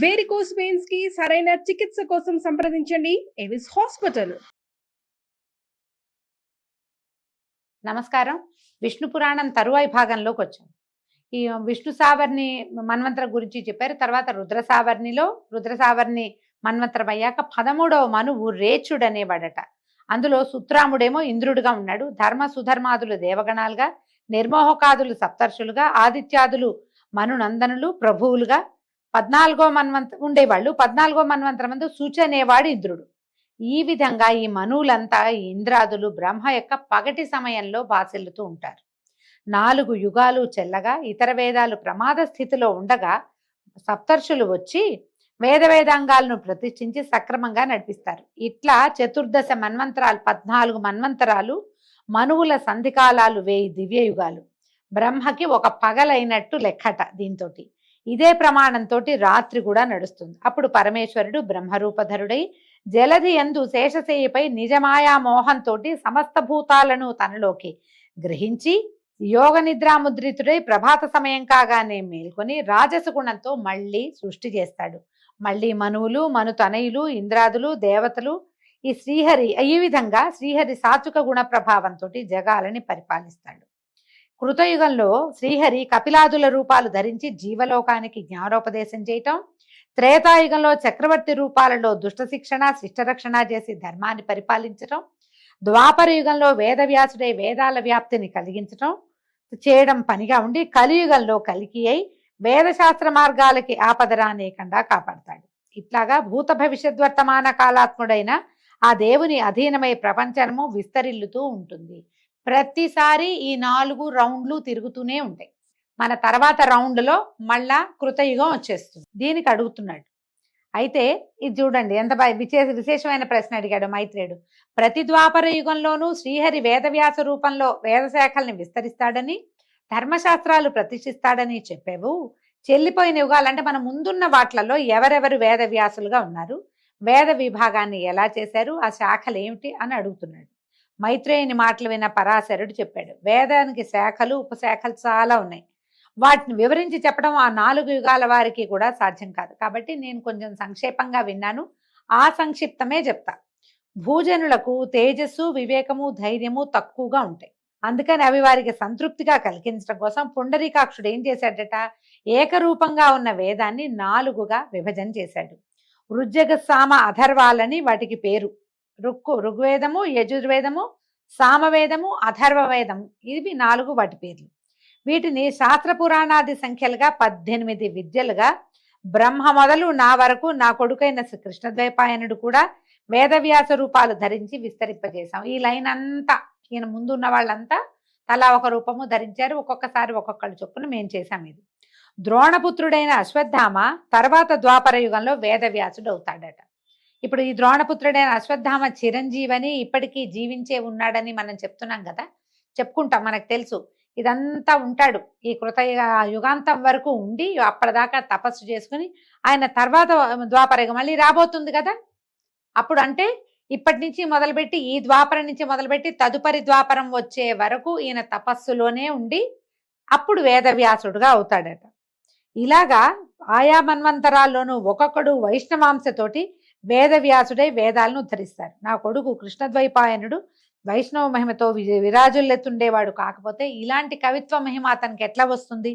Varicose veins కి సరైన చికిత్స కోసం సంప్రదించండి ఎవిస్ హాస్పిటల్. నమస్కారం. విష్ణు పురాణం తరువాయి భాగంలోకి వచ్చాం. ఈ విష్ణు సావర్ణి మన్వంతర గురించి చెప్పారు. తర్వాత రుద్ర సావర్ణి మన్వంతరం అయ్యాక 13వ మనువు రేచుడు అనేవాడట. అందులో సుత్రాముడేమో ఇంద్రుడుగా ఉన్నాడు. ధర్మ సుధర్మాదులు దేవగణాలుగా, నిర్మోహకాదులు సప్తర్షులుగా, ఆదిత్యాదులు మనునందనులు ప్రభువులుగా 14వ మన్వంతరం ఉండేవాళ్ళు. 14వ మన్వంతరం మందు సూచనేవాడు ఇంద్రుడు. ఈ విధంగా ఈ మనువులంతా ఇంద్రాదులు బ్రహ్మ యొక్క పగటి సమయంలో బాసిల్లుతూ ఉంటారు. 4 యుగాలు చెల్లగా ఇతర వేదాలు ప్రమాద స్థితిలో ఉండగా సప్తర్షులు వచ్చి వేదాంగాలను ప్రతిష్ఠించి సక్రమంగా నడిపిస్తారు. ఇట్లా చతుర్దశ మన్వంతరాలు 14 మన్వంతరాలు, మనువుల సంధికాలాలు 1000 దివ్య యుగాలు. బ్రహ్మకి ఒక పగలైనట్టు లెక్కట. దీంతో ఇదే ప్రమాణంతో రాత్రి కూడా నడుస్తుంది. అప్పుడు పరమేశ్వరుడు బ్రహ్మరూపధరుడై జలధి యందు శేషశయ్యపై నిజమాయా మోహంతో సమస్త భూతాలను తనలోకి గ్రహించి యోగ నిద్రాముద్రితుడై ప్రభాత సమయం కాగానే మేల్కొని రాజసగుణంతో మళ్ళీ సృష్టి చేస్తాడు. మళ్ళీ మనువులు, మనుతనయులు, ఇంద్రాదులు, దేవతలు, ఈ విధంగా శ్రీహరి సాత్విక గుణ ప్రభావంతో జగాలని పరిపాలిస్తాడు. కృతయుగంలో శ్రీహరి కపిలాదుల రూపాలు ధరించి జీవలోకానికి జ్ఞానోపదేశం చేయటం, త్రేతాయుగంలో చక్రవర్తి రూపాలలో దుష్ట శిక్షణ శిష్టరక్షణ చేసి ధర్మాన్ని పరిపాలించటం, ద్వాపర యుగంలో వేదవ్యాసుడై వేదాల వ్యాప్తిని కలిగించటం చేయడం పనిగా ఉండి కలియుగంలో కలికి అయి వేదశాస్త్ర మార్గాలకి ఆపదరానేకుండా కాపాడతాడు. ఇట్లాగా భూత భవిష్యద్వర్తమాన కాలాత్ముడైన ఆ దేవుని అధీనమై ప్రపంచము విస్తరిల్లుతూ ఉంటుంది. ప్రతిసారి ఈ 4 రౌండ్లు తిరుగుతూనే ఉంటాయి. మన తర్వాత రౌండ్లో మళ్ళా కృతయుగం వచ్చేస్తుంది. దీనికి అడుగుతున్నాడు. అయితే ఇది చూడండి, ఎంత విశేషమైన ప్రశ్న అడిగాడు మైత్రేయుడు. ప్రతి ద్వాపర యుగంలోనూ శ్రీహరి వేదవ్యాస రూపంలో వేదశాఖల్ని విస్తరిస్తాడని, ధర్మశాస్త్రాలు ప్రతిష్ఠిస్తాడని చెప్పావు. చెల్లిపోయిన యుగాలంటే మన ముందున్న వాట్లలో ఎవరెవరు వేదవ్యాసులుగా ఉన్నారు, వేద విభాగాన్ని ఎలా చేశారు, ఆ శాఖలు ఏమిటి అని అడుగుతున్నాడు. మైత్రేయుని మాటలు విన్న పరాశరుడు చెప్పాడు, వేదానికి శాఖలు ఉపశాఖలు చాలా ఉన్నాయి. వాటిని వివరించి చెప్పడం ఆ 4 యుగాల వారికి కూడా సాధ్యం కాదు. కాబట్టి నేను కొంచెం సంక్షేపంగా విన్నాను, ఆ సంక్షిప్తమే చెప్తా. భూజనులకు తేజస్సు, వివేకము, ధైర్యము తక్కువగా ఉంటాయి. అందుకని అవి వారికి సంతృప్తిగా కలిగించడం కోసం పుండరీకాక్షుడు ఏం చేశాడట, ఏకరూపంగా ఉన్న వేదాన్ని 4గా విభజన చేశాడు. ఋజ్జగ సామ అథర్వాలని వాటికి పేరు. ఋగ్వేదము, యజుర్వేదము, సామవేదము, అథర్వవేదము, ఇవి 4 వాటి పేర్లు. వీటిని శాస్త్ర పురాణాది సంఖ్యలుగా 18 విద్యలుగా బ్రహ్మ మొదలు నా వరకు నా కొడుకైన కృష్ణద్వైపాయనుడు కూడా వేదవ్యాస రూపాలు ధరించి విస్తరింపజేశాం. ఈ లైన్ అంతా ఈయన ముందు ఉన్న వాళ్ళంతా తలా ఒక రూపము ధరించారు. ఒక్కొక్కసారి ఒక్కొక్కళ్ళు చొప్పున మేము చేశాం. ఇది ద్రోణపుత్రుడైన అశ్వత్థామ తర్వాత ద్వాపర యుగంలో వేదవ్యాసుడు అవుతాడట. ఇప్పుడు ఈ ద్రోణపుత్రుడైన అశ్వత్థామ చిరంజీవని ఇప్పటికీ జీవించే ఉన్నాడని మనం చెప్తున్నాం కదా, చెప్పుకుంటాం, మనకు తెలుసు. ఇదంతా ఉంటాడు ఈ యుగాంతం వరకు ఉండి అప్పటిదాకా తపస్సు చేసుకుని ఆయన తర్వాత ద్వాపరయుగం మళ్ళీ రాబోతుంది కదా. అప్పుడు అంటే ఇప్పటి నుంచి మొదలుపెట్టి ఈ ద్వాపరం నుంచి మొదలుపెట్టి తదుపరి ద్వాపరం వచ్చే వరకు ఈయన తపస్సులోనే ఉండి అప్పుడు వేదవ్యాసుడుగా అవుతాడట. ఇలాగా ఆయా మన్వంతరాల్లోనూ ఒక్కొక్కడు వైష్ణవాంశతోటి వేదవ్యాసుడై వేదాలను ఉద్ధరిస్తారు. నా కొడుకు కృష్ణద్వైపాయనుడు వైష్ణవ మహిమతో విరాజుల్లెత్తుండేవాడు. కాకపోతే ఇలాంటి కవిత్వ మహిమ అతనికి ఎట్లా వస్తుంది?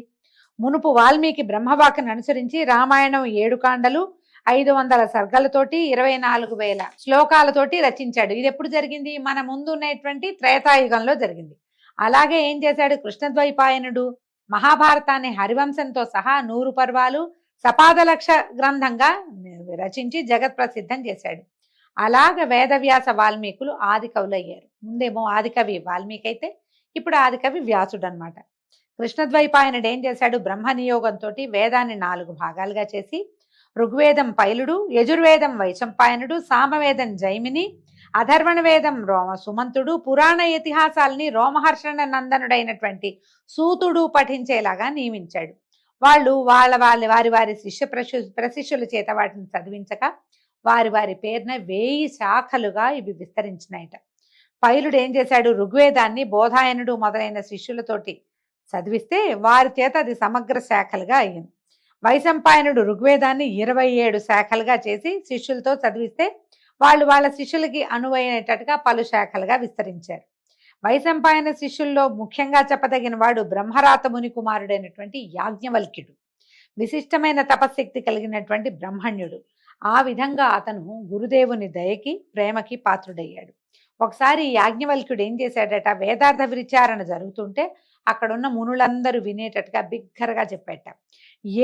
మునుపు వాల్మీకి బ్రహ్మవాక్యను అనుసరించి రామాయణం 7 కాండలు 500 సర్గలతోటి 24,000 శ్లోకాలతోటి రచించాడు. ఇది ఎప్పుడు జరిగింది? మన ముందు ఉన్నటువంటి త్రేతాయుగంలో జరిగింది. అలాగే ఏం చేశాడు కృష్ణద్వైపాయనుడు? మహాభారతాన్ని హరివంశంతో సహా 100 పర్వాలు సపాదలక్ష గ్రంథంగా రచించి జగత్ ప్రసిద్ధం చేశాడు. అలాగ వేదవ్యాస వాల్మీకులు ఆది కవులు అయ్యారు. ముందేమో ఆదికవి వాల్మీకి అయితే ఇప్పుడు ఆదికవి వ్యాసుడు అనమాట. కృష్ణద్వైపాయనుడు ఏం చేశాడు? బ్రహ్మ నియోగంతో వేదాన్ని 4 భాగాలుగా చేసి ఋగ్వేదం పైలుడు, యజుర్వేదం వైశంపాయనుడు, సామవేదం జైమిని, అధర్వణ వేదం సుమంతుడు, పురాణ ఇతిహాసాలని రోమహర్షణ నందనుడైనటువంటి సూతుడు పఠించేలాగా నియమించాడు. వాళ్ళు వారి ప్రశిష్యుల చేత వాటిని చదివించక వారి పేరున 1000 శాఖలుగా ఇవి విస్తరించినాయట. పైలుడు ఏం చేశాడు? ఋగ్వేదాన్ని బోధాయనుడు మొదలైన శిష్యులతోటి చదివిస్తే వారి చేత అది సమగ్ర శాఖలుగా అయ్యింది. వైశంపాయనుడు ఋగ్వేదాన్ని 27 శాఖలుగా చేసి శిష్యులతో చదివిస్తే వాళ్ళు వాళ్ళ శిష్యులకి అనువైనట్టుగా పలు శాఖలుగా విస్తరించారు. వైశంపాయన శిష్యుల్లో ముఖ్యంగా చెప్పదగిన వాడు బ్రహ్మరాత ముని కుమారుడైనటువంటి యాజ్ఞవల్క్యుడు. విశిష్టమైన తపశక్తి కలిగినటువంటి బ్రహ్మణ్యుడు. ఆ విధంగా అతను గురుదేవుని దయకి ప్రేమకి పాత్రుడయ్యాడు. ఒకసారి యాజ్ఞవల్క్యుడు ఏం చేశాడట, వేదార్థ విచారణ జరుగుతుంటే అక్కడున్న మునులందరూ వినేటట్టుగా బిగ్గరగా చెప్పేట,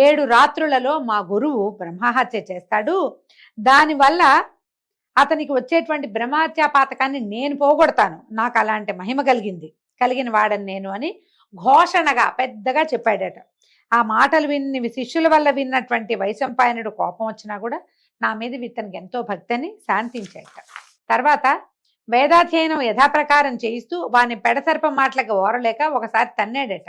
7 రాత్రులలో మా గురువు బ్రహ్మహత్య చేస్తాడు, దానివల్ల అతనికి వచ్చేటువంటి బ్రహ్మహత్యా పాతకాన్ని నేను పోగొడతాను, నాకు అలాంటి మహిమ కలిగిన వాడని నేను అని ఘోషణగా పెద్దగా చెప్పాడట. ఆ మాటలు శిష్యుల వల్ల విన్నటువంటి వైశంపాయనుడు కోపం వచ్చినా కూడా నా మీద ఇతనికి ఎంతో భక్తిని శాంతించాట. తర్వాత వేదాధ్యయనం యథాప్రకారం చేయిస్తూ వాని పెడసర్పం మాటలకు ఓరలేక ఒకసారి తన్నాడట.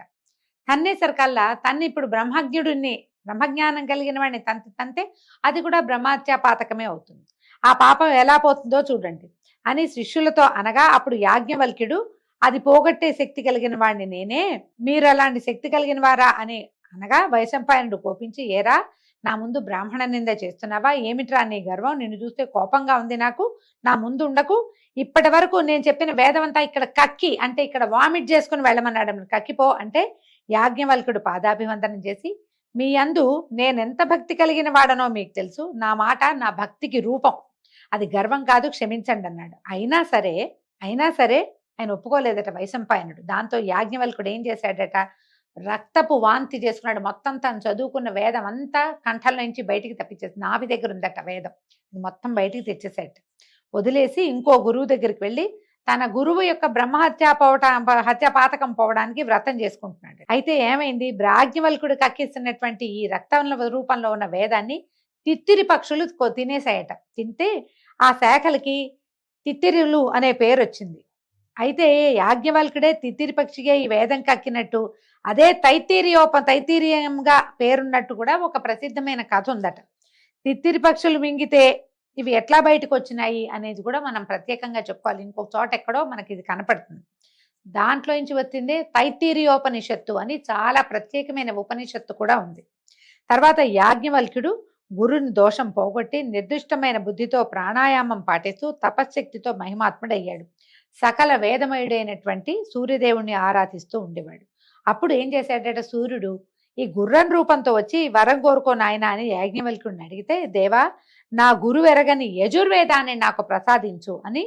తన్నేసరికల్లా తన్ని ఇప్పుడు బ్రహ్మజ్ఞానం కలిగిన వాడిని తంతే అది కూడా బ్రహ్మహత్యా పాతకమే అవుతుంది. ఆ పాపం ఎలా పోతుందో చూడండి అని శిష్యులతో అనగా, అప్పుడు యాజ్ఞవల్క్యుడు, అది పోగొట్టే శక్తి కలిగిన వాడిని నేనే, మీరు అలాంటి శక్తి కలిగిన వారా అని అనగా వైశంపాయనుడు కోపించి, ఏరా నా ముందు బ్రాహ్మణ నింద చేస్తున్నావా, ఏమిట్రా నీ గర్వం, నిన్ను చూస్తే కోపంగా ఉంది నాకు, నా ముందు ఉండకు, ఇప్పటి వరకు నేను చెప్పిన వేదమంతా ఇక్కడ కక్కి అంటే ఇక్కడ వామిట్ చేసుకుని వెళ్ళమన్నాడు, కక్కిపో అంటే యాజ్ఞవల్క్యుడు పాదాభివందనం చేసి, మీ యందు నేనెంత భక్తి కలిగిన వాడనో మీకు తెలుసు, నా మాట నా భక్తికి రూపం, అది గర్వం కాదు, క్షమించండి అన్నాడు. అయినా సరే ఆయన ఒప్పుకోలేదట వైశంపాయనుడు. దాంతో యాజ్ఞవల్క్యుడు ఏం చేశాడట, రక్తపు వాంతి చేసుకున్నాడు. మొత్తం తను చదువుకున్న వేదం అంతా కంఠంలో నుంచి బయటికి తప్పించేసి, నాభి దగ్గర ఉందట వేదం, మొత్తం బయటికి తెచ్చేసాడు. వదిలేసి ఇంకో గురువు దగ్గరికి వెళ్ళి తన గురువు యొక్క హత్యా పాతకం పోవడానికి వ్రతం చేసుకుంటున్నాడు. అయితే ఏమైంది, యాజ్ఞవల్క్యుడు కక్కిస్తున్నటువంటి ఈ రక్తం రూపంలో ఉన్న వేదాన్ని తిత్తిరి పక్షులు తినేసాయట. తింటే ఆ శాఖలకి తిత్తిరులు అనే పేరు వచ్చింది. అయితే యాజ్ఞవల్క్యుడే తిత్తిరి పక్షిగా ఈ వేదం కక్కినట్టు, అదే తైతీరియంగా పేరున్నట్టు కూడా ఒక ప్రసిద్ధమైన కథ ఉందట. తిత్తిరి పక్షులు మింగితే ఇవి ఎట్లా బయటకు వచ్చినాయి అనేది కూడా మనం ప్రత్యేకంగా చెప్పుకోవాలి. ఇంకొక చోట ఎక్కడో మనకి ఇది కనపడుతుంది. దాంట్లో నుంచి వచ్చిందే తైతీరియోపనిషత్తు అని చాలా ప్రత్యేకమైన ఉపనిషత్తు కూడా ఉంది. తర్వాత యాజ్ఞవల్క్యుడు గురుని దోషం పోగొట్టి నిర్దిష్టమైన బుద్ధితో ప్రాణాయామం పాటిస్తూ తపశ్శక్తితో మహిమాత్ముడయ్యాడు. సకల వేదమయుడైనటువంటి సూర్యదేవుణ్ణి ఆరాధిస్తూ ఉండేవాడు. అప్పుడు ఏం చేశాడట, సూర్యుడు ఈ గుర్రం రూపంతో వచ్చి వరం కోరుకో నాయన అని యాజ్ఞవల్క్యుడిని అడిగితే, దేవా నా గురువు ఎరగని యజుర్వేదాన్ని నాకు ప్రసాదించు అని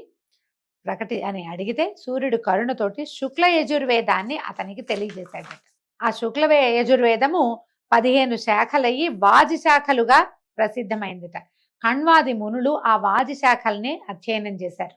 అడిగితే సూర్యుడు కరుణతోటి శుక్ల యజుర్వేదాన్ని అతనికి తెలియజేశాడట. ఆ శుక్ల యజుర్వేదము 15 శాఖలయ్యి వాజి శాఖలుగా ప్రసిద్ధమైందిట. కణ్వాది మునులు ఆ వాజి శాఖల్ని అధ్యయనం చేశారు.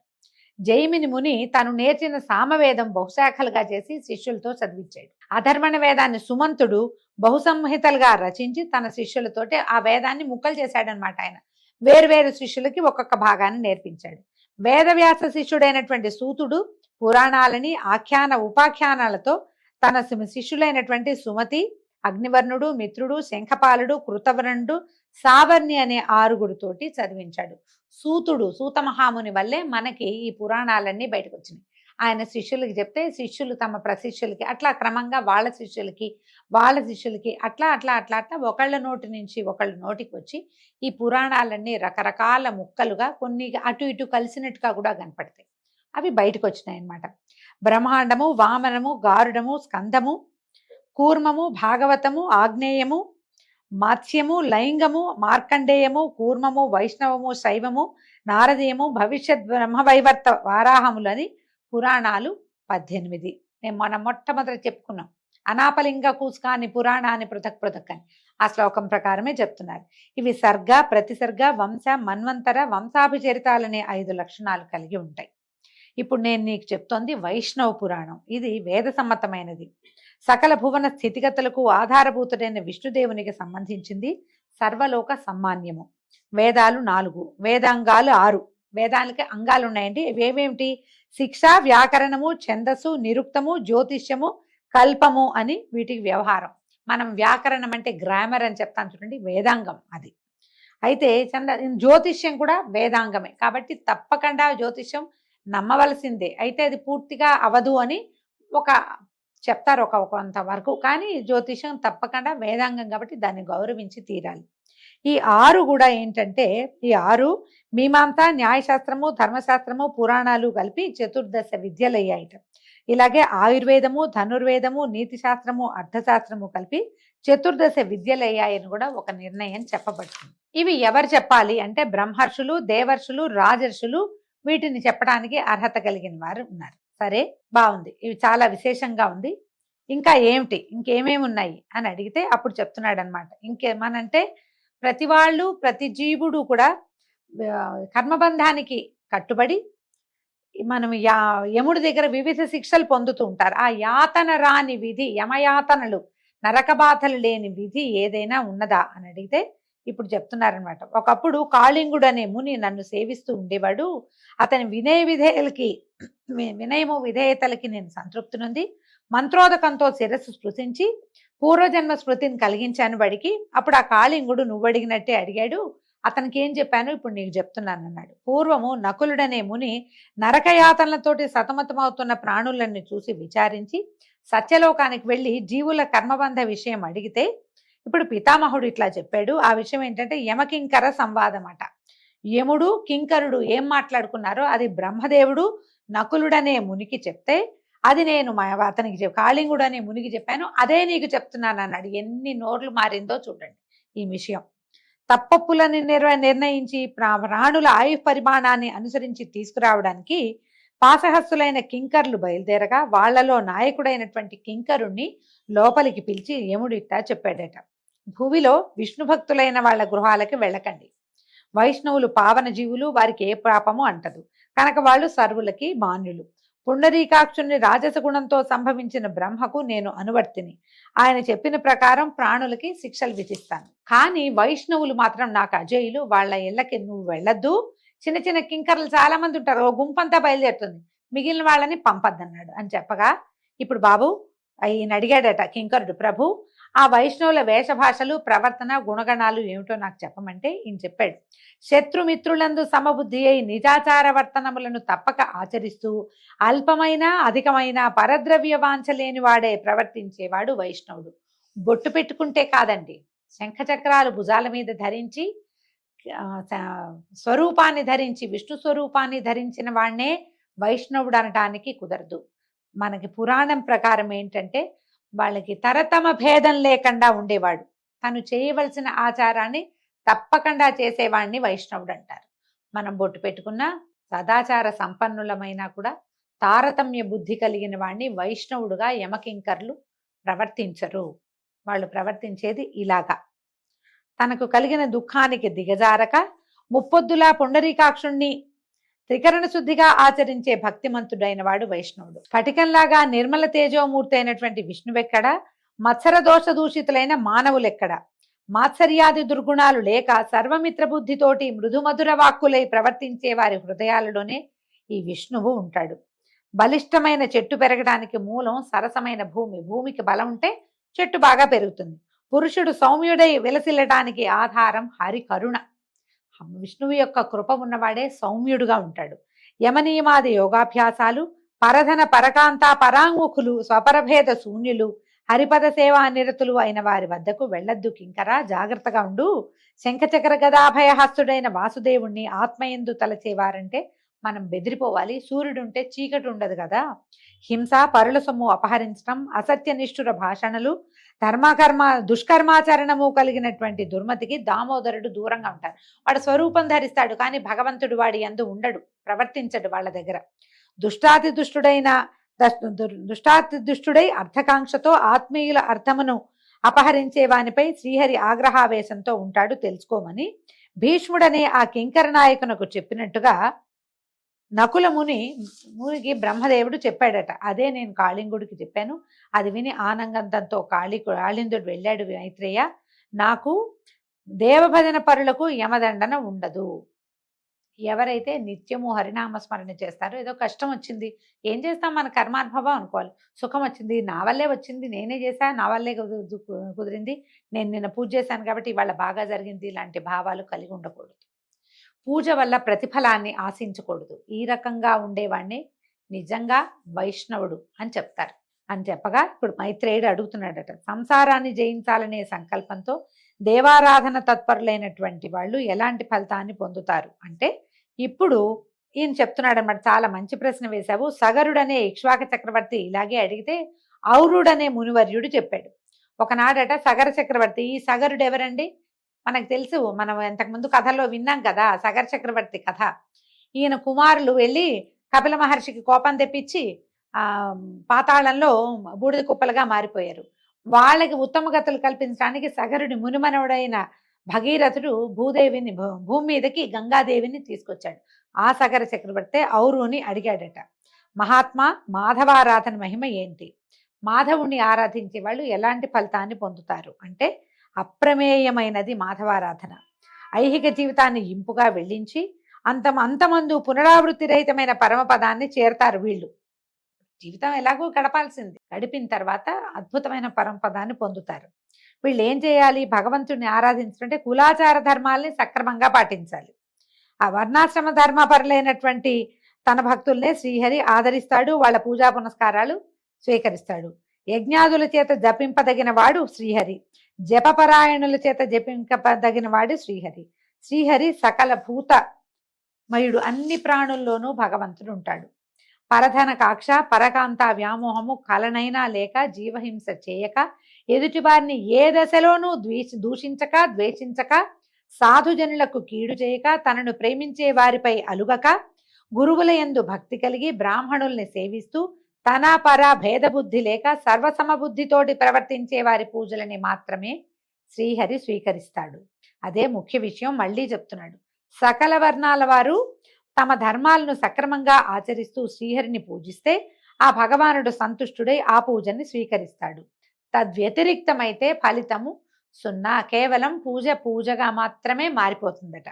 జైమిని ముని తను నేర్చిన సామవేదం బహుశాఖలుగా చేసి శిష్యులతో చదివించాడు. అధర్వణ వేదాన్ని సుమంతుడు బహుసంహితలుగా రచించి తన శిష్యులతోటి ఆ వేదాన్ని ముక్కలు చేశాడనమాట. ఆయన వేరువేరు శిష్యులకి ఒక్కొక్క భాగాన్ని నేర్పించాడు. వేదవ్యాస శిష్యుడైనటువంటి సూతుడు పురాణాలని ఆఖ్యాన ఉపాఖ్యానాలతో తన శిష్యులైనటువంటి సుమతి, అగ్నివర్ణుడు, మిత్రుడు, శంఖపాలుడు, కృతవర్ణుడు, సావర్ణి అనే 6గురితోటి చదివించాడు. సూత మహాముని వల్లే మనకి ఈ పురాణాలన్నీ బయటకు వచ్చినాయి. ఆయన శిష్యులకి చెప్తే శిష్యులు తమ ప్రశిష్యులకి అట్లా క్రమంగా వాళ్ళ శిష్యులకి అట్లా ఒకళ్ళ నోటి నుంచి ఒకళ్ళ నోటికి వచ్చి ఈ పురాణాలన్నీ రకరకాల ముక్కలుగా కొన్ని అటు ఇటు కలిసినట్టుగా కూడా కనపడతాయి. అవి బయటకు వచ్చినాయి అన్నమాట. బ్రహ్మాండము, వామనము, గారుడము, స్కందము, కూర్మము, భాగవతము, ఆగ్నేయము, మాత్స్యము, లైంగము, మార్కండేయము, కూర్మము, వైష్ణవము, శైవము, నారదీయము, భవిష్యత్ బ్రహ్మవైవర్త వారాహములని పురాణాలు 18. మనం మొట్టమొదటి చెప్పుకున్నాం. అనాపలింగ కూస్కాని పురాణాన్ని పృథక్ అని ఆ శ్లోకం ప్రకారమే చెప్తున్నారు. ఇవి సర్గ, ప్రతిసర్గ, వంశ, మన్వంతర, వంశాభిచరితాలనే 5 లక్షణాలు కలిగి ఉంటాయి. ఇప్పుడు నేను నీకు చెప్తోంది వైష్ణవ పురాణం. ఇది వేద సమ్మతమైనది. సకల భువన స్థితిగతులకు ఆధారభూతుడైన విష్ణుదేవునికి సంబంధించింది. సర్వలోక సమ్మాన్యము. వేదాలు 4, వేదాంగాలు 6. వేదాలకి అంగాలు ఉన్నాయండి. ఇవేమేమిటి? శిక్ష, వ్యాకరణము, ఛందస్సు, నిరుక్తము, జ్యోతిష్యము, కల్పము అని వీటికి వ్యవహారం. మనం వ్యాకరణం అంటే గ్రామర్ అని చెప్తాను చూడండి, వేదాంగం అది. అయితే జ్యోతిష్యం కూడా వేదాంగమే. కాబట్టి తప్పకుండా జ్యోతిష్యం నమ్మవలసిందే. అయితే అది పూర్తిగా అవదు అని ఒక చెప్తారు కొంతవరకు. కానీ జ్యోతిషం తప్పకుండా వేదాంగం కాబట్టి దాన్ని గౌరవించి తీరాలి. ఈ 6 కూడా ఏంటంటే, ఈ 6 మీమాంస, న్యాయశాస్త్రము, ధర్మశాస్త్రము, పురాణాలు కలిపి చతుర్దశ విద్యలయ్యాయిట. ఇలాగే ఆయుర్వేదము, ధనుర్వేదము, నీతి శాస్త్రము, అర్థశాస్త్రము కలిపి చతుర్దశ విద్యలయ్యాయని కూడా ఒక నిర్ణయం చెప్పబడుతుంది. ఇవి ఎవరు చెప్పాలి అంటే బ్రహ్మర్షులు, దేవర్షులు, రాజర్షులు వీటిని చెప్పడానికి అర్హత కలిగిన వారు ఉన్నారు. సరే, బాగుంది. ఇవి చాలా విశేషంగా ఉంది. ఇంకా ఏమిటి, ఇంకేమేమి ఉన్నాయి అని అడిగితే అప్పుడు చెప్తున్నాడు అనమాట. ఇంకేమనంటే ప్రతి వాళ్ళు, ప్రతి జీవుడు కూడా కర్మబంధానికి కట్టుబడి మనం యముడి దగ్గర వివిధ శిక్షలు పొందుతూ ఉంటారు. ఆ యాతన రాని విధి, యమయాతనలు, నరక బాధలు లేని విధి ఏదైనా ఉన్నదా అని అడిగితే ఇప్పుడు చెప్తున్నారనమాట. ఒకప్పుడు కాళింగుడు అనే ముని నన్ను సేవిస్తూ ఉండేవాడు. అతని వినయము విధేయతలకి నేను సంతృప్తి నొంది మంత్రోదకంతో శిరస్సు స్పృశించి పూర్వజన్మ స్మృతిని కలిగించాను వాడికి. అప్పుడు ఆ కాళింగుడు నువ్వు అడిగినట్టే అడిగాడు. అతనికి ఏం చెప్పాను ఇప్పుడు నీకు చెప్తున్నాను అన్నాడు. పూర్వము నకులుడనే ముని నరకయాతనలతోటి సతమతమవుతున్న ప్రాణులన్నీ చూసి విచారించి సత్యలోకానికి వెళ్ళి జీవుల కర్మబంధ విషయం అడిగితే ఇప్పుడు పితామహుడు ఇట్లా చెప్పాడు. ఆ విషయం ఏంటంటే యమకింకర సంవాదం అట. యముడు కింకరుడు ఏం మాట్లాడుకున్నారో అది బ్రహ్మదేవుడు నకులుడనే మునికి చెప్తే అది నేను అతనికి కాళింగుడు అనే మునికి చెప్పాను, అదే నీకు చెప్తున్నాను అన్నాడు. ఎన్ని నోర్లు మారిందో చూడండి ఈ విషయం. తప్పప్పులని నిర్ణయించి ప్రాణుల ఆయు పరిమాణాన్ని అనుసరించి తీసుకురావడానికి పాశహస్తులైన కింకర్లు బయలుదేరగా వాళ్లలో నాయకుడైనటువంటి కింకరుణ్ణి లోపలికి పిలిచి యముడు ఇట్టా చెప్పాడట. భూమిలో విష్ణు భక్తులైన వాళ్ళ గృహాలకి వెళ్ళకండి. వైష్ణవులు పావన జీవులు, వారికి ఏ పాపము అంటదు కనుక వాళ్ళు సర్వులకి మాన్యులు. పుండరీకాక్షుని రాజస గుణంతో సంభవించిన బ్రహ్మకు నేను అనువర్తిని. ఆయన చెప్పిన ప్రకారం ప్రాణులకి శిక్షలు విధిస్తాను. కానీ వైష్ణవులు మాత్రం నాకు అజేయులు, వాళ్ళ ఇళ్ళకి నువ్వు వెళ్ళొద్దు. చిన్న చిన్న కింకర్లు చాలా మంది ఉంటారు, ఓ గుంపంతా బయలుదేరుతుంది, మిగిలిన వాళ్ళని పంపద్దన్నాడు అని చెప్పగా ఇప్పుడు బాబు ఈయన అడిగాడట కింకరుడు, ప్రభు ఆ వైష్ణవుల వేషభాషలు, ప్రవర్తన, గుణగణాలు ఏమిటో నాకు చెప్పమంటే ఈయన చెప్పాడు. శత్రుమిత్రులందు సమబుద్ధి అయి నిజాచార వర్తనములను తప్పక ఆచరిస్తూ అల్పమైన అధికమైన పరద్రవ్య వాంఛలేని వాడే ప్రవర్తించేవాడు వైష్ణవుడు. బొట్టు పెట్టుకుంటే కాదండి, శంఖచక్రాలు భుజాల మీద ధరించి స్వరూపాన్ని ధరించి విష్ణు స్వరూపాన్ని ధరించిన వాడినే వైష్ణవుడు అనటానికి కుదరదు. మనకి పురాణం ప్రకారం ఏంటంటే వాళ్ళకి తరతమ భేదం లేకుండా ఉండేవాడు. తను చేయవలసిన ఆచారాన్ని తప్పకుండా చేసేవాడిని వైష్ణవుడు అంటారు. మనం బొట్టు పెట్టుకున్న సదాచార సంపన్నులమైనా కూడా తారతమ్య బుద్ధి కలిగిన వాడిని వైష్ణవుడుగా యమకింకర్లు ప్రవర్తించరు. వాళ్ళు ప్రవర్తించేది ఇలాగా. తనకు కలిగిన దుఃఖానికి దిగజారక ముప్పొద్దులా పుండరీకాక్షుణ్ణి త్రికరణ శుద్ధిగా ఆచరించే భక్తిమంతుడైన వాడు వైష్ణవుడు. స్ఫటికంలాగా నిర్మల తేజోమూర్తి అయినటువంటి విష్ణువెక్కడ, మత్సర దోష దూషితులైన మానవులెక్కడ, మాత్సర్యాది దుర్గుణాలు లేక సర్వమిత్ర బుద్ధితోటి మృదుమధుర వాక్కులై ప్రవర్తించే వారి హృదయాలలోనే ఈ విష్ణువు ఉంటాడు. బలిష్టమైన చెట్టు పెరగడానికి మూలం సరసమైన భూమి. భూమికి బలం ఉంటే చెట్టు బాగా పెరుగుతుంది. పురుషుడు సౌమ్యుడై విలసిల్లటానికి ఆధారం హరి కరుణ. విష్ణువు యొక్క కృప ఉన్నవాడే సౌమ్యుడుగా ఉంటాడు. యమనియమాది యోగాభ్యాసాలు, పరధన పరకాంత పరాంగుఖులు, స్వపరభేద శూన్యులు, హరిపద సేవా నిరతులు అయిన వారి వద్దకు వెళ్ళొద్దు కింకరా, జాగ్రత్తగా ఉండు. శంఖచక్ర గదాభయహస్తుడైన వాసుదేవుణ్ణి ఆత్మయందు తలచేవారంటే మనం బెదిరిపోవాలి. సూర్యుడుంటే చీకటి ఉండదు కదా. హింస, పరుల సొమ్ము అపహరించడం, అసత్య నిష్ఠుర భాషణలు, దుష్కర్మాచరణము కలిగినటువంటి దుర్మతికి దామోదరుడు దూరంగా ఉంటారు. వాడు స్వరూపం ధరిస్తాడు కానీ భగవంతుడు వాడి యందు ఉండడు, ప్రవర్తించడు వాళ్ళ దగ్గర. దుష్టాతి దుష్టుడై అర్థకాంక్షతో ఆత్మీయుల అర్థమును అపహరించే వానిపై శ్రీహరి ఆగ్రహావేశంతో ఉంటాడు, తెలుసుకోమని భీష్ముడనే ఆ కింకర నాయకునకు చెప్పినట్టుగా నకుల మునికి బ్రహ్మదేవుడు చెప్పాడట. అదే నేను కాళింగుడికి చెప్పాను. అది విని ఆనందంతో కాళిందుడు వెళ్ళాడు, మైత్రేయ నాకు దేవభజన పరులకు యమదండన ఉండదు. ఎవరైతే నిత్యము హరినామస్మరణ చేస్తారో, ఏదో కష్టం వచ్చింది ఏం చేస్తాం, మన కర్మానుభవం అనుకోవాలి. సుఖం వచ్చింది నా వల్లే వచ్చింది, నేనే చేశాను, నా వల్లే కుదిరింది, నేను నిన్న పూజ చేశాను కాబట్టి ఇవాళ బాగా జరిగింది, ఇలాంటి భావాలు కలిగి ఉండకూడదు. పూజ వల్ల ప్రతిఫలాన్ని ఆశించకూడదు. ఈ రకంగా ఉండేవాడిని నిజంగా వైష్ణవుడు అని చెప్తారు. అని చెప్పగా ఇప్పుడు మైత్రేయుడు అడుగుతున్నాడట, సంసారాన్ని జయించాలనే సంకల్పంతో దేవారాధన తత్పరులైనటువంటి వాళ్ళు ఎలాంటి ఫలితాన్ని పొందుతారు అంటే, ఇప్పుడు ఈయన చెప్తున్నాడు అనమాట. చాలా మంచి ప్రశ్న వేశావు. సగరుడనే ఇక్ష్వాక చక్రవర్తి ఇలాగే అడిగితే ఔరుడనే మునివర్యుడు చెప్పాడు. ఒకనాడట సగర చక్రవర్తి, ఈ సగరుడు ఎవరండి? మనకు తెలుసు, మనం ఇంతకుముందు కథల్లో విన్నాం కదా సగర చక్రవర్తి కథ. ఈయన కుమారులు వెళ్ళి కపిల మహర్షికి కోపం తెప్పించి పాతాళంలో బూడిద కుప్పలుగా మారిపోయారు. వాళ్ళకి ఉత్తమ గతులు కల్పించడానికి సగరుడి మునిమనవుడైన భగీరథుడు భూమి మీదకి గంగాదేవిని తీసుకొచ్చాడు. ఆ సగర చక్రవర్తి ఔరుని అడిగాడట, మహాత్మా మాధవారాధన మహిమ ఏంటి? మాధవుణ్ణి ఆరాధించే వాళ్ళు ఎలాంటి ఫలితాన్ని పొందుతారు అంటే, అప్రమేయమైనది మాధవారాధన. ఐహిక జీవితాన్ని ఇంపుగా వెళ్ళించి అంతమందు పునరావృత్తి రహితమైన పరమపదాన్ని చేరతారు వీళ్ళు. జీవితం ఎలాగో గడపాల్సింది, గడిపిన తర్వాత అద్భుతమైన పరమపదాన్ని పొందుతారు. వీళ్ళు ఏం చేయాలి? భగవంతుడిని ఆరాధించాలంటే కులాచార ధర్మాల్ని సక్రమంగా పాటించాలి. ఆ వర్ణాశ్రమ ధర్మపరులైనటువంటి తన భక్తుల్నే శ్రీహరి ఆదరిస్తాడు, వాళ్ళ పూజా పునస్కారాలు స్వీకరిస్తాడు. యజ్ఞాదుల చేత జపింపదగిన వాడు శ్రీహరి, జపపరాయణుల చేత జపింపదగిన వాడు శ్రీహరి. శ్రీహరి సకల భూతమయుడు, అన్ని ప్రాణుల్లోనూ భగవంతుడు ఉంటాడు. పరధన కాక్ష పరకాంత వ్యామోహము కలనైనా లేక జీవహింస చేయక ఎదుటివారిని ఏ దశలోనూ దూషించక ద్వేషించక సాధుజనులకు కీడు చేయక తనను ప్రేమించే వారిపై అలుగక గురువుల యందు భక్తి కలిగి బ్రాహ్మణుల్ని సేవిస్తూ తన పర భేదబుద్ధి లేక సర్వసమబుద్ధితోటి ప్రవర్తించే వారి పూజలని మాత్రమే శ్రీహరి స్వీకరిస్తాడు. అదే ముఖ్య విషయం. మళ్ళీ చెప్తున్నాడు, సకల వర్ణాల వారు తమ ధర్మాలను సక్రమంగా ఆచరిస్తూ శ్రీహరిని పూజిస్తే ఆ భగవానుడు సంతుష్టుడై ఆ పూజని స్వీకరిస్తాడు. తద్వ్యతిరిక్తమైతే ఫలితము సున్నా, కేవలం పూజగా మాత్రమే మారిపోతుందట.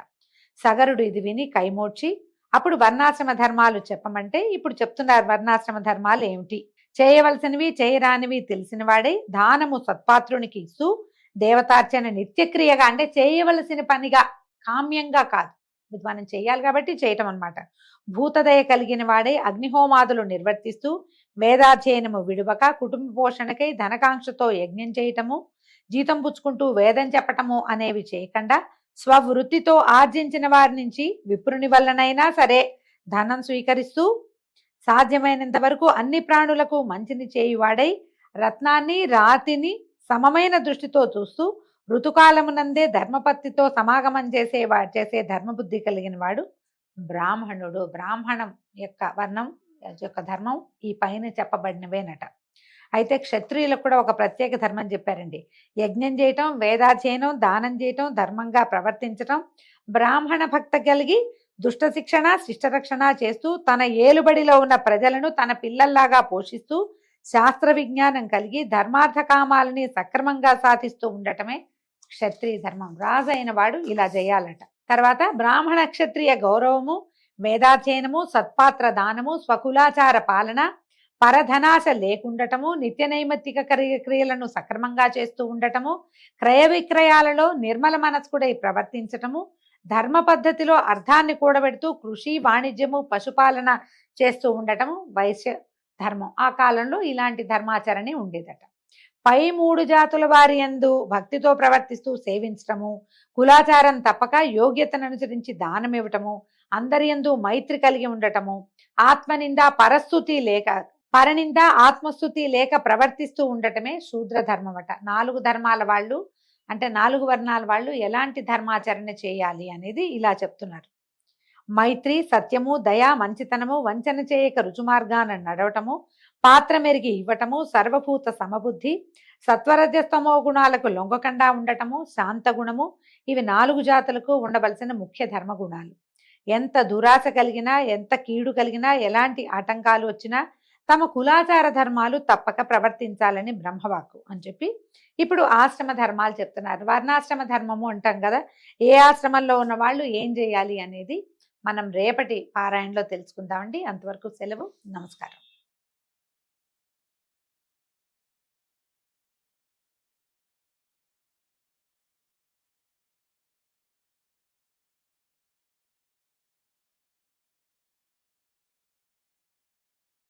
సగరుడు ఇది విని కైమోడ్చి అప్పుడు వర్ణాశ్రమ ధర్మాలు చెప్పమంటే ఇప్పుడు చెప్తున్నారు. వర్ణాశ్రమ ధర్మాలు ఏమిటి? చేయవలసినవి చేయరానివి తెలిసిన వాడే దానము సత్పాత్రునికి ఇస్తూ దేవతార్చన నిత్యక్రియగా, అంటే చేయవలసిన పనిగా, కామ్యంగా కాదు, మనం చేయాలి కాబట్టి చేయటం అన్నమాట. భూతదయ కలిగిన వాడే అగ్నిహోమాదులు నిర్వర్తిస్తూ వేదాధ్యయనము విడువక కుటుంబ పోషణకై ధనకాంక్షతో యజ్ఞం చేయటము, జీతం పుచ్చుకుంటూ వేదం చెప్పటము అనేవి చేయకుండా స్వవృత్తితో ఆర్జించిన వారి నుంచి విప్రుని వల్లనైనా సరే ధనం స్వీకరిస్తూ సాధ్యమైనంత వరకు అన్ని ప్రాణులకు మంచిని చేయువాడై రత్నాన్ని రాతిని సమమైన దృష్టితో చూస్తూ ఋతుకాలమునందే ధర్మపత్తితో సమాగమం చేసే ధర్మబుద్ధి కలిగిన వాడు బ్రాహ్మణుడు. బ్రాహ్మణం యొక్క వర్ణం యొక్క ధర్మం ఈ పైన చెప్పబడినవేనట. అయితే క్షత్రియులకు కూడా ఒక ప్రత్యేక ధర్మం చెప్పారండి. యజ్ఞం చేయటం, వేదాధ్యయనం, దానం చేయటం, ధర్మంగా ప్రవర్తించటం, బ్రాహ్మణ భక్త కలిగి దుష్ట శిక్షణ శిష్టరక్షణ చేస్తూ తన ఏలుబడిలో ఉన్న ప్రజలను తన పిల్లల్లాగా పోషిస్తూ శాస్త్ర విజ్ఞానం కలిగి ధర్మార్థ కామాలని సక్రమంగా సాధిస్తూ ఉండటమే క్షత్రియ ధర్మం. రాజు అయిన వాడు ఇలా చేయాలట. తర్వాత బ్రాహ్మణ క్షత్రియ గౌరవము, వేదాధ్యయనము, సత్పాత్ర దానము, స్వకులాచార పాలన, పరధనాశ లేకుండటము, నిత్య నైమిత్తిక క్రియలను సక్రమంగా చేస్తూ ఉండటము, క్రయ విక్రయాలలో నిర్మల మనస్కుడై ప్రవర్తించటము, ధర్మ పద్ధతిలో అర్థాన్ని కూడబెడుతూ కృషి వాణిజ్యము పశుపాలన చేస్తూ ఉండటము వైశ్య ధర్మం. ఆ కాలంలో ఇలాంటి ధర్మాచరణ ఉండేదట. పై 3 జాతుల వారి యందు భక్తితో ప్రవర్తిస్తూ సేవించటము, కులాచారం తప్పక యోగ్యతను అనుసరించి దానం ఇవ్వటము, అందరి యందు మైత్రి కలిగి ఉండటము, ఆత్మనింద పరస్థుతి లేక పరనింద ఆత్మస్థుతి లేక ప్రవర్తిస్తూ ఉండటమే శూద్ర ధర్మం అట. 4 ధర్మాల వాళ్ళు, అంటే 4 వర్ణాల వాళ్ళు ఎలాంటి ధర్మాచరణ చేయాలి అనేది ఇలా చెప్తున్నారు. మైత్రి, సత్యము, దయ, మంచితనము, వంచన చేయక రుచుమార్గాన నడవటము, పాత్ర మెరిగి ఇవ్వటము, సర్వభూత సమబుద్ధి, సత్వరజస్తమో గుణాలకు లొంగకుండా ఉండటము, శాంత గుణము, ఇవి 4 జాతులకు ఉండవలసిన ముఖ్య ధర్మ గుణాలు. ఎంత దురాశ కలిగినా, ఎంత కీడు కలిగినా, ఎలాంటి ఆటంకాలు వచ్చినా తమ కులాచార ధర్మాలు తప్పక ప్రవర్తించాలని బ్రహ్మవాక్కు అని చెప్పి ఇప్పుడు ఆశ్రమ ధర్మాలు చెప్తున్నారు. వర్ణాశ్రమ ధర్మము అంటాం కదా, ఏ ఆశ్రమంలో ఉన్న వాళ్ళు ఏం చేయాలి అనేది మనం రేపటి పారాయణలో తెలుసుకుందామండి. అంతవరకు సెలవు. నమస్కారం.